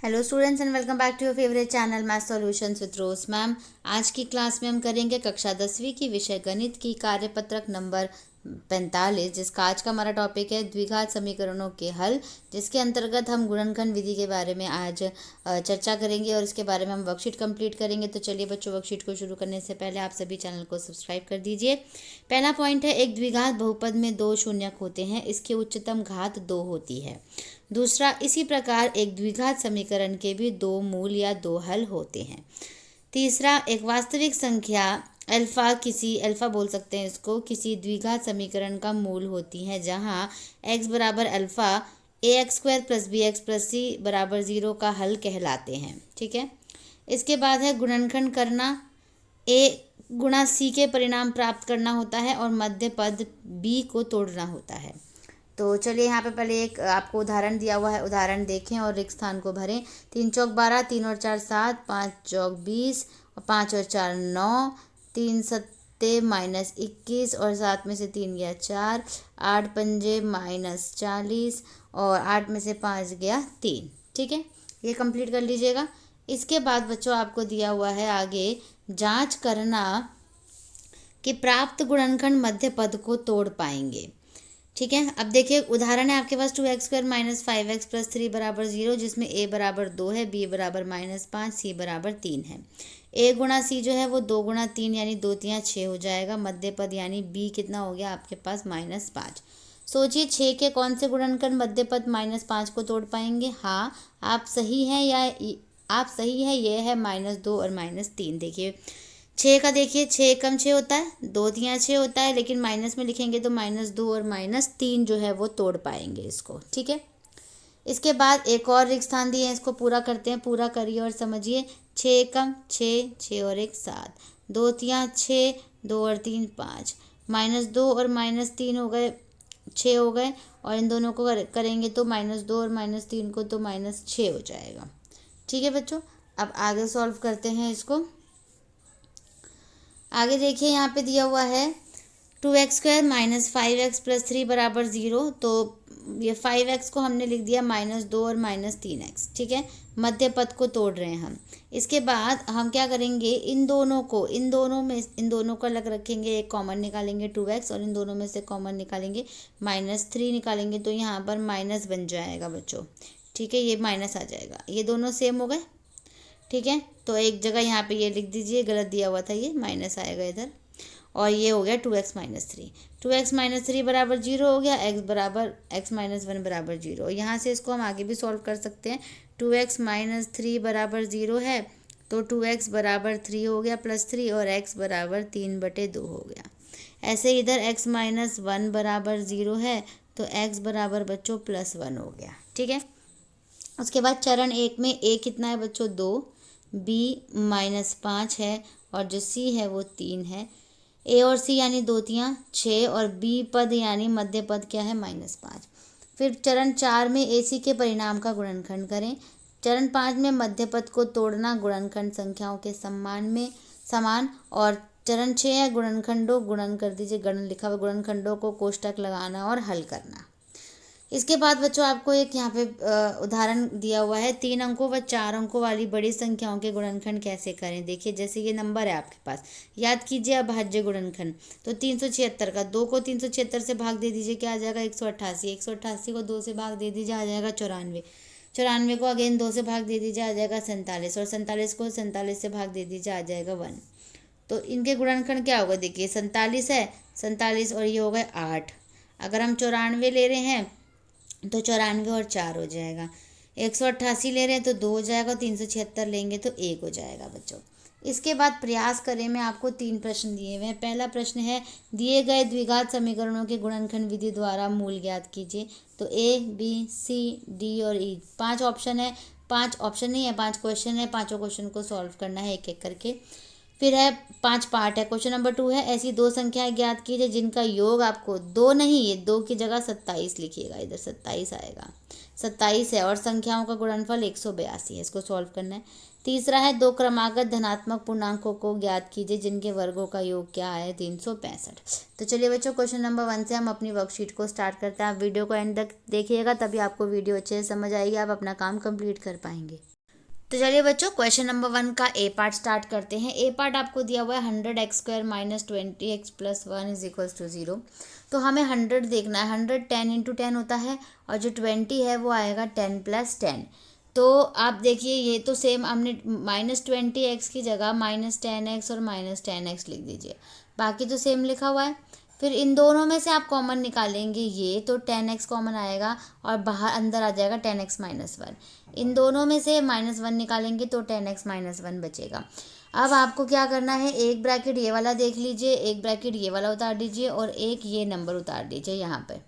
Hello students and welcome back to your favourite channel math solutions with Rose ma'am. आज की class में हम करेंगे कक्षा 10वीं की विषय गणित की कार्यपत्रक नंबर 45, जिसका आज का हमारा टॉपिक है द्विघात समीकरणों के हल, जिसके अंतर्गत हम गुणनखंड विधि के बारे में आज चर्चा करेंगे और इसके बारे में हम वर्कशीट कंप्लीट करेंगे। तो चलिए बच्चों, वर्कशीट को शुरू करने से पहले आप सभी चैनल को सब्सक्राइब कर दीजिए। पहला पॉइंट है, एक द्विघात बहुपद में दो शून्यक होते हैं, इसकी उच्चतम घात 2 होती है। दूसरा, इसी प्रकार एक द्विघात समीकरण के भी दो मूल या दो हल होते हैं। तीसरा, एक वास्तविक संख्या अल्फा बोल सकते हैं इसको, किसी द्विघात समीकरण का मूल होती है, जहां x बराबर अल्फा ax² + bx + c बराबर 0 का हल कहलाते हैं। ठीक है। इसके बाद है गुणनखंड करना, a गुणा c के परिणाम प्राप्त करना होता है और मध्य पद b को तोड़ना होता है। तो चलिए यहाँ पे पहले एक आपको उदाहरण दिया हुआ है, उदाहरण देखें और रिक्त स्थान को भरें। 3 चौक 12, 3 और 4 7, 5 चौक 20 और 5 और 4 9, 3 सत्ते -21 और 7 में से 3 गया 4, 8 पंजे -40 और 8 में से 5 गया 3। ठीक है, ये कंप्लीट कर लीजिएगा। इसके बाद बच्चों आपको दिया हुआ है आगे जांच करना कि प्राप्त गुणनखंड मध्य पद को तोड़ पाएंगे। ठीक है, अब देखिए उदाहरण है आपके पास 2x² - 5x + 3 बराबर 0, जिसमें a बराबर 2 है, b बराबर -5, c बराबर 3 है। a गुणा c जो है वो 2 गुणा 3 यानी 2 3 6 हो जाएगा। मध्य पद यानी b कितना हो गया आपके पास -5। सोचिए 6 के कौन से गुणनखंड मध्य पद -5 को तोड़ पाएंगे। हाँ, आप सही हैं, ये है -2 और -3। देखिए 6 का, देखिए 6 एकम 6 होता है, 2 तियाँ 6 होता है, लेकिन माइनस में लिखेंगे तो -2 और -3 जो है वो तोड़ पाएंगे इसको। ठीक है। इसके बाद एक और रिक्त स्थान दिए हैं, इसको पूरा करते हैं, पूरा करिए और समझिए। 6 एकम 6, 6 और 1 7, 2 तियाँ 6, 2 और 3 5, -2 और -3 हो गए 6 हो गए, और इन दोनों को करेंगे तो -2 और -3 को तो -6 हो जाएगा। ठीक है बच्चों, अब आगे सॉल्व करते हैं इसको। आगे देखिए यहाँ पे दिया हुआ है 2x² - 5x + 3 बराबर 0। तो ये 5x को हमने लिख दिया -2 और -3x। ठीक है, मध्य पद को तोड़ रहे हैं हम। इसके बाद हम क्या करेंगे, इन दोनों को अलग रखेंगे, एक कॉमन निकालेंगे 2x, और इन दोनों में से कॉमन निकालेंगे -3 निकालेंगे, तो यहाँ पर माइनस बन जाएगा बच्चों। ठीक है, ये माइनस आ जाएगा, ये दोनों सेम हो गए। ठीक है, तो एक जगह यहाँ पे ये लिख दीजिए, गलत दिया हुआ था, ये माइनस आएगा इधर, और ये हो गया 2x - 3। 2x - 3 बराबर 0 हो गया, x - 1 बराबर 0। यहाँ से इसको हम आगे भी सॉल्व कर सकते हैं। 2x - 3 बराबर 0 है, तो 2x बराबर 3 हो गया +3, और x बराबर 3/2 हो गया। ऐसे इधर x - 1 बराबर 0 है, तो x बराबर बच्चों +1 हो गया। ठीक है। उसके बाद चरण 1 में a कितना है बच्चों 2, b -5 है, और जो c है वो 3 है। a और c यानी 2 तियाँ 6, और b पद यानी मध्य पद क्या है -5। फिर चरण 4 में ac के परिणाम का गुणनखंड करें। चरण 5 में मध्य पद को तोड़ना, गुणनखंड संख्याओं के समान। और चरण 6 है गुणनखंडों, गुणन कर दीजिए, गणन लिखा हुआ, गुणनखंडों को कोष्टक लगाना और हल करना। इसके बाद बच्चों आपको एक यहाँ पे उदाहरण दिया हुआ है, 3 अंकों व 4 अंकों वाली बड़ी संख्याओं के गुणनखंड कैसे करें। देखिए जैसे ये नंबर है आपके पास, याद कीजिए अभाज्य गुणनखंड। तो 376 का 2 को 376 से भाग दे दीजिए, क्या आ जाएगा 188। 188 को 2 से भाग दे दीजिए, आ जाएगा 94। 94 को अगेन 2 से भाग दे दीजिए, आ जाएगा 47, और 47 को 47 से भाग दे दीजिए, आ जाएगा 1। तो इनके गुणनखंड क्या होगा, देखिए 47 है, 47 और ये हो गए 8। अगर हम 94 ले रहे हैं तो 94 और 4 हो जाएगा। 188 ले रहे हैं तो 2 हो जाएगा, 376 लेंगे तो 1 हो जाएगा बच्चों। इसके बाद प्रयास करें में आपको 3 प्रश्न दिए हुए हैं। पहला प्रश्न है, दिए गए द्विघात समीकरणों के गुणनखंड विधि द्वारा मूल ज्ञात कीजिए। तो A, B, C, D और E 5 ऑप्शन है, 5 ऑप्शन नहीं है, 5 क्वेश्चन है, पाँचों क्वेश्चन को सॉल्व करना है एक एक करके। फिर है 5 पार्ट है। क्वेश्चन नंबर 2 है, ऐसी 2 संख्याएं ज्ञात कीजिए जिनका योग आपको 2 नहीं, ये 2 की जगह 27 लिखिएगा, इधर 27 आएगा, 27 है, और संख्याओं का गुणनफल 182 है, इसको सॉल्व करना है। तीसरा है, 2 क्रमागत धनात्मक पूर्णांकों को ज्ञात कीजिए जिनके वर्गों का योग क्या है 365। तो चलिए बच्चों, क्वेश्चन नंबर 1 से हम अपनी वर्कशीट को स्टार्ट करते हैं। आप वीडियो को एंड तक देखिएगा, तभी आपको वीडियो अच्छे से समझ आएगी, आप अपना काम कंप्लीट कर पाएंगे। तो चलिए बच्चों क्वेश्चन नंबर 1 का ए पार्ट स्टार्ट करते हैं। ए पार्ट आपको दिया हुआ है 100x² minus 20x plus 1 is equals to 0। तो हमें 100 देखना है। 100 10 इंटू 10 होता है और जो 20 है वो आएगा 10 प्लस 10। तो आप देखिए ये तो सेम हमने -20x की जगह -10x और -10x लिख दीजिए, बाकी तो सेम लिखा हुआ है। फिर इन दोनों में से आप कॉमन निकालेंगे ये तो 10x कॉमन आएगा और बाहर अंदर आ जाएगा 10x माइनस 1। इन दोनों में से -1 निकालेंगे तो 10x माइनस 1 बचेगा। अब आपको क्या करना है, एक ब्रैकेट ये वाला देख लीजिए, एक ब्रैकेट ये वाला उतार दीजिए और एक ये नंबर उतार दीजिए यहाँ पे।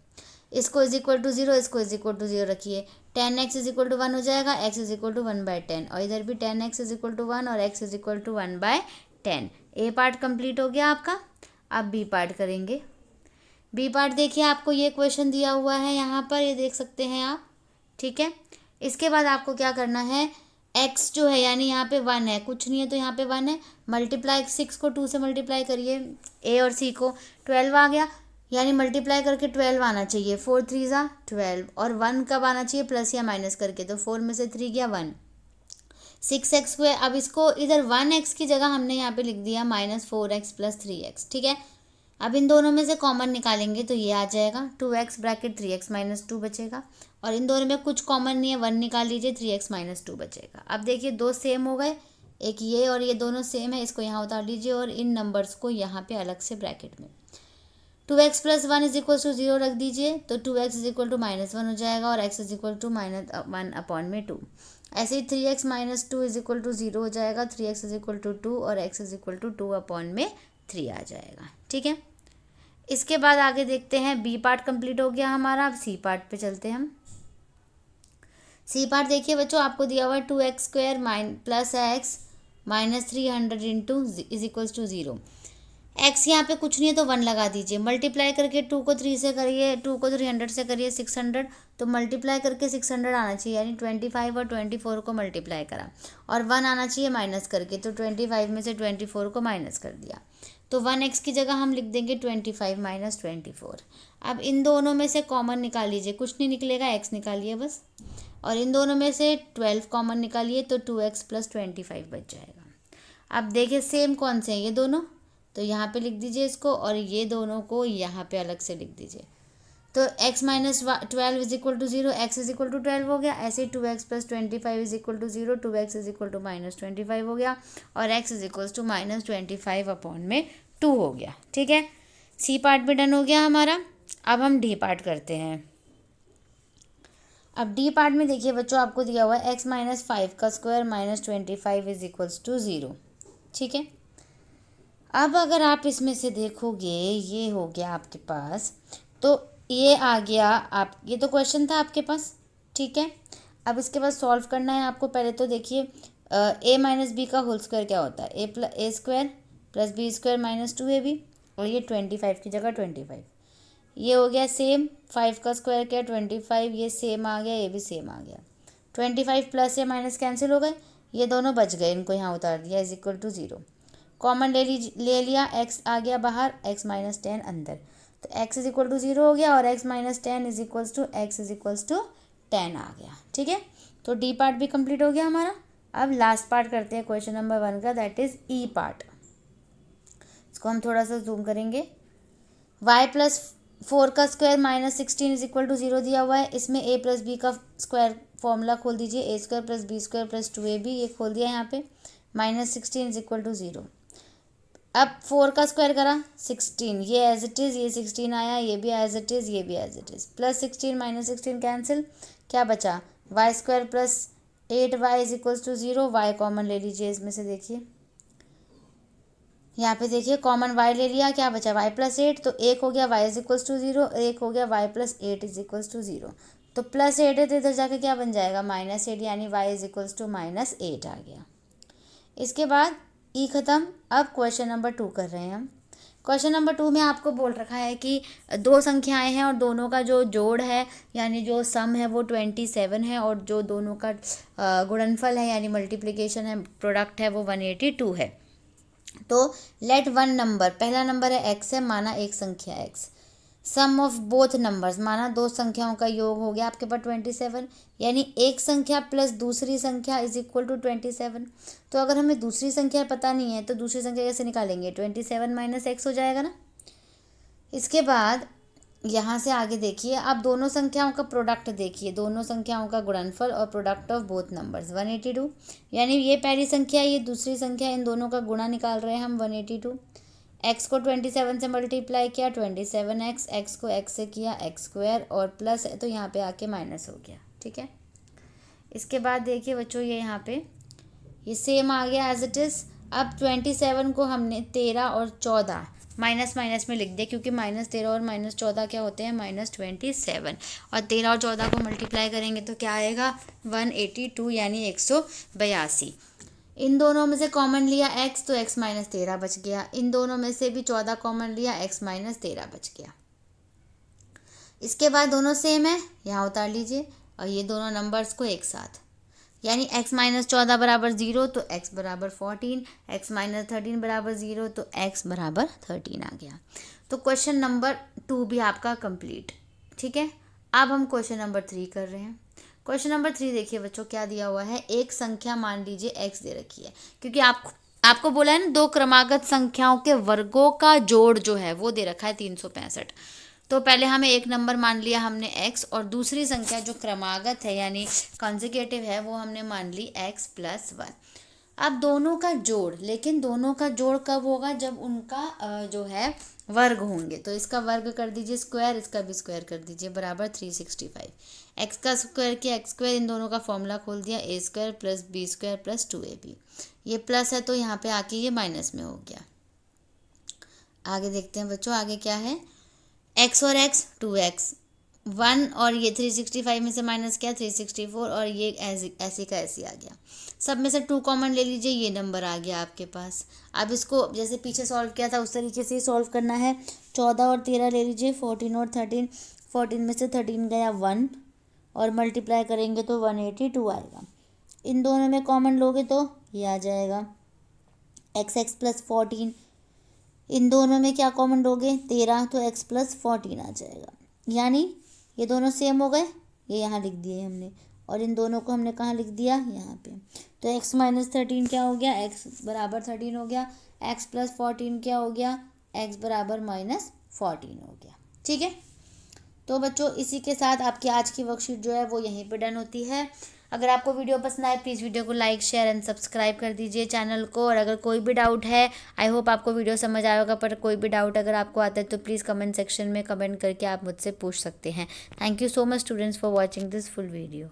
इसको इज इक्वल टू 0, इसको इज इक्वल टू 0 रखिए। 10x इज इक्वल टू 1 हो जाएगा, x इज इक्वल टू 1/10 और इधर भी 10x इज इक्वल टू 1 और x is equal to 1/10। A part complete हो गया आपका। अब बी पार्ट करेंगे। बी पार्ट देखिए आपको ये क्वेश्चन दिया हुआ है यहाँ पर, ये देख सकते हैं आप, ठीक है। इसके बाद आपको क्या करना है, x जो है यानी यहाँ पे 1 है, कुछ नहीं है तो यहाँ पे 1 है, मल्टीप्लाई 6 को 2 से मल्टीप्लाई करिए, a और c को 12 आ गया, यानी मल्टीप्लाई करके 12 आना चाहिए। 4 3 ज़ा 12 और 1 कब आना चाहिए, प्लस या माइनस करके, तो 4 में से 3 गया 1, 6x हुए। अब इसको इधर 1x की जगह हमने यहाँ पे लिख दिया -4x प्लस 3x, ठीक है। अब इन दोनों में से कॉमन निकालेंगे तो ये आ जाएगा 2x ब्रैकेट 3x माइनस 2 बचेगा और इन दोनों में कुछ कॉमन नहीं है, 1 निकाल लीजिए 3x माइनस 2 बचेगा। अब देखिए दो सेम हो गए, एक ये और ये दोनों सेम है, इसको यहाँ उतार लीजिए और इन नंबर्स को यहाँ पे अलग से ब्रैकेट में 2x plus 1 is equal to 0 रख दीजिए, तो 2x इज इक्वल टू -1 हो जाएगा और x इज इक्वल टू -1/2। ऐसे ही 3x minus 2 is equal to 0 हो जाएगा, 3x इज इक्वल टू 2 और x इज इक्वल टू 2/3 आ जाएगा, ठीक है। इसके बाद आगे देखते हैं, बी पार्ट कंप्लीट हो गया हमारा। अब सी पार्ट पे चलते हैं हम। सी पार्ट देखिए बच्चों आपको दिया हुआ है 2x² plus x minus 300 into is equals to 0। x यहाँ पे कुछ नहीं है तो 1 लगा दीजिए, मल्टीप्लाई करके 2 को 3 से करिए, 2 को 300 से करिए 600, तो मल्टीप्लाई करके 600 आना चाहिए, यानी 25 और 24 को मल्टीप्लाई करा और 1 आना चाहिए माइनस करके, तो 25 में से 24 को माइनस कर दिया, तो 1x की जगह हम लिख देंगे 25 माइनस 24। अब इन दोनों में से कॉमन निकाल लीजिए, कुछ नहीं निकलेगा, x निकालिए बस, और इन दोनों में से 12 कॉमन निकालिए तो 2x प्लस 25 बच जाएगा। अब देखिए सेम कौन से हैं ये दोनों, तो यहाँ पे लिख दीजिए इसको और ये दोनों को यहाँ पे अलग से लिख दीजिए। तो x minus 12 is equal to 0, x is equal to 12 हो गया। ऐसे ही 2x plus 25 is equal to 0, 2x is equal to -25 हो गया और x इज इक्वल टू -25/2 हो गया, ठीक है। सी पार्ट भी डन हो गया हमारा। अब हम डी पार्ट करते हैं। अब डी पार्ट में देखिए बच्चों आपको दिया हुआ है x माइनस 5 का square minus 25 is equals to 0, ठीक है। अब अगर आप इसमें से देखोगे ये हो गया आपके पास, तो ये आ गया आप, ये तो क्वेश्चन था आपके पास, ठीक है। अब इसके बाद सॉल्व करना है आपको। पहले तो देखिए a माइनस बी का होल स्क्वायर क्या होता है, a square plus b square minus 2ab और ये 25 की जगह 25, ये हो गया सेम। 5 का स्क्वायर क्या 25, ये सेम आ गया, ये भी सेम आ गया। 25 प्लस या माइनस कैंसिल हो गए, ये दोनों बच गए, इनको यहाँ उतार दिया इज इक्वल टू 0। कॉमन ले लिया, x आ गया बाहर, x माइनस 10 अंदर, तो x इज इक्वल टू 0 हो गया और x minus 10 is equals to x is equals to 10 आ गया, ठीक है। तो डी पार्ट भी कंप्लीट हो गया हमारा। अब लास्ट पार्ट करते हैं क्वेश्चन नंबर 1 का, दैट इज ई पार्ट। इसको हम थोड़ा सा जूम करेंगे। y प्लस 4 का square minus 16 is equal to 0 दिया हुआ है। इसमें a प्लस बी का स्क्वायर फॉर्मूला खोल दीजिए, a square plus B square plus 2ab, ये खोल दिया यहाँ पे, -16 इज इक्वल टू 0। अब 4 का स्क्वायर करा 16, ये एज इट इज़, ये 16 आया, ये भी एज इट इज़, ये भी as it is, plus 16 minus 16 cancel, क्या बचा Y square plus 8y is equals to 0। Y common ले लीजिए इसमें से, देखिए यहाँ पे देखिए कॉमन y ले लिया, क्या बचा y प्लस 8, तो एक हो गया y इज इक्वल्स टू 0, एक हो गया y plus 8 is equals to 0, तो प्लस 8 है तो इधर जाके क्या बन जाएगा -8, यानी y इज इक्वल्स टू -8 आ गया। इसके बाद ई ख़त्म। अब क्वेश्चन नंबर 2 कर रहे हैं हम। क्वेश्चन नंबर 2 में आपको बोल रखा है कि दो संख्याएं हैं और दोनों का जो जोड़ है यानी जो सम है वो 27 है और जो दोनों का गुणनफल है यानी मल्टीप्लिकेशन है, प्रोडक्ट है, वो 182 है। तो लेट वन नंबर, पहला नंबर है x है, माना एक संख्या x, sum of both numbers, माना दो संख्याओं का योग हो गया आपके पास 27, यानी एक संख्या प्लस दूसरी संख्या इज इक्वल टू 27। तो अगर हमें दूसरी संख्या पता नहीं है तो दूसरी संख्या कैसे निकालेंगे, 27 माइनस एक्स हो जाएगा ना। इसके बाद यहाँ से आगे देखिए, आप दोनों संख्याओं का प्रोडक्ट देखिए, दोनों संख्याओं का गुणनफल और प्रोडक्ट ऑफ बोथ नंबर्स 182, यानी ये पहली संख्या ये दूसरी संख्या, इन दोनों का गुणा निकाल रहे हैं हम 182। एक्स को 27 से मल्टीप्लाई किया 27x, एक्स को x से किया एक्स स्क्वायर और प्लस है तो यहाँ पे आके माइनस हो गया, ठीक है। इसके बाद देखिए बच्चों ये यहाँ पे ये सेम आ गया एज इट इज़। अब 27 को हमने 13 और 14 माइनस माइनस में लिख दिया, क्योंकि -13 और -14 क्या होते हैं, -27, और 13 और 14 को मल्टीप्लाई करेंगे तो क्या आएगा 182, यानी 182। इन दोनों में से कॉमन लिया x तो x माइनस 13 बच गया, इन दोनों में से भी 14 कॉमन लिया x माइनस 13 बच गया। इसके बाद दोनों सेम है, यहाँ उतार लीजिए और ये दोनों नंबर्स को एक साथ, यानी x माइनस 14 बराबर 0 तो x बराबर 14, x माइनस 13 बराबर 0 तो x बराबर 13 आ गया। तो क्वेश्चन नंबर 2 भी आपका कंप्लीट, ठीक है। अब हम क्वेश्चन नंबर 3 कर रहे हैं। क्वेश्चन नंबर 3 देखिए बच्चों क्या दिया हुआ है, एक संख्या मान लीजिए x दे रखी है, क्योंकि आपको बोला है ना दो क्रमागत संख्याओं के वर्गों का जोड़ जो है वो दे रखा है 365। तो पहले हमें एक नंबर मान लिया हमने x, और दूसरी संख्या जो क्रमागत है यानी कॉन्जिक्यूटिव है वो हमने मान ली x प्लस 1। अब दोनों का जोड़, लेकिन दोनों का जोड़ कब होगा, जब उनका जो है वर्ग होंगे। तो इसका वर्ग कर दीजिए स्क्वायर, इसका भी स्क्वायर कर दीजिए, बराबर 365। एक्स का स्क्वायर किया एक्स स्क्वायर, इन दोनों का फॉर्मूला खोल दिया a square plus B square plus 2ab। ये प्लस है तो यहाँ पे आके ये माइनस में हो गया। आगे देखते हैं बच्चों, आगे क्या है, x और x 2x 1, और ये 365 में से माइनस किया 364, और ये ऐसे का ऐसे आ गया। सब में से 2 कॉमन ले लीजिए, ये नंबर आ गया आपके पास। अब इसको जैसे पीछे सॉल्व किया था उस तरीके से ही सॉल्व करना है। 14 और 13 ले लीजिए, 14 और 13, 14 में से 13 गया 1 और मल्टीप्लाई करेंगे तो 182 आएगा। इन दोनों में कॉमन लोगे तो ये आ जाएगा x प्लस 14, इन दोनों में क्या कॉमन लोगे 13, तो x प्लस 14 आ जाएगा, यानी ये दोनों सेम हो गए, ये यहाँ लिख दिए हमने, और इन दोनों को हमने कहाँ लिख दिया, यहाँ पे। तो x माइनस 13 क्या हो गया, x बराबर 13 हो गया, x प्लस 14 क्या हो गया, x बराबर माइनस 14 हो गया, ठीक है। तो बच्चों इसी के साथ आपकी आज की वर्कशीट जो है वो यहीं पे डन होती है। अगर आपको वीडियो पसंद आए प्लीज़ वीडियो को लाइक शेयर एंड सब्सक्राइब कर दीजिए चैनल को। और अगर कोई भी डाउट है, आई होप आपको वीडियो समझ आया होगा, पर कोई भी डाउट अगर आपको आता है तो प्लीज़ कमेंट सेक्शन में कमेंट करके आप मुझसे पूछ सकते हैं। Thank you so much students for watching this full video.